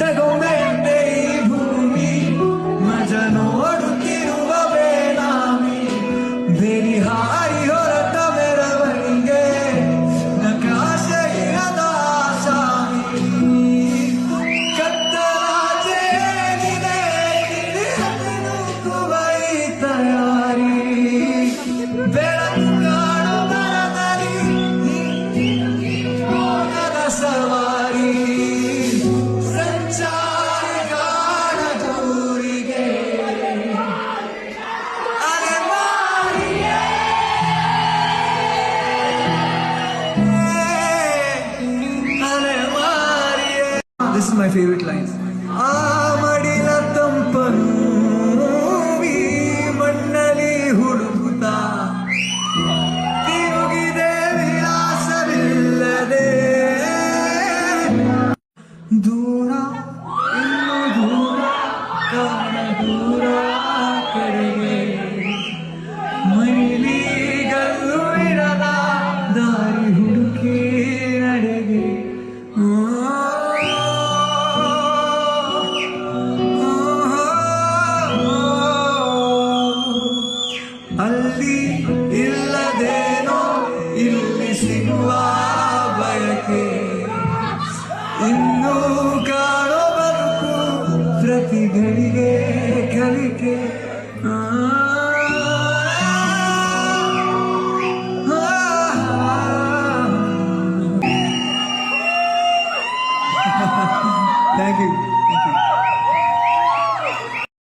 ಸಗೊಮ್ಮೆಂದೆ ಈ ಭೂಮಿ ಮಜ ನೋಡುತ್ತಿರುವ ಬೇನಾಮಿ ಬೇರಿ ಹಾರಿ ಹೊರಟ ಮೆರವಣಿಗೆ ನಕಾಶೆಯಾದ ಆಸಾಮಿ ಕತ್ತಲಾಚೇನಿದೆ ನುಗ್ಗುವ ಈ ತಯಾರಿ ಬೆಳಕು ಕಾಣೋ ಮರದಲ್ಲಿ ಸವಾರಿ ಸಂಚಾರಿಗಾರ ದೂರಿಗೆ ಅಲೆಮಾರಿಯೇ ಅಲೆಮಾರಿಯೇ. This is my favorite line. ಆ ಮಡಿಲ ತಂಪನ್ನು ಈ ಮಣ್ಣಲ್ಲಿ ಹುಡುಕುತ್ತಾ ತಿರುಗಿದೆ ವಿಳಾಸವಿಲ್ಲದೆ ದೂರ ಇನ್ನು ದೂರ ಕಾಣ ದೂರ ಕಡೆಗೆ ಮೈಲಿಗಲ್ಲು ಇಡದ ದಾರಿ ಹುಡುಕಿ ನಡೆಗೆ ಅಲ್ಲಿ ಇಲ್ಲದೇನೋ ಇಲ್ಲಿ ಸಿಗುವ ಬಯಕೆ ಇನ್ನೂ ಕಾಣೋ ಬದುಕು ಪ್ರತಿಗಳಿಗೆ ಕಲಿಕೆ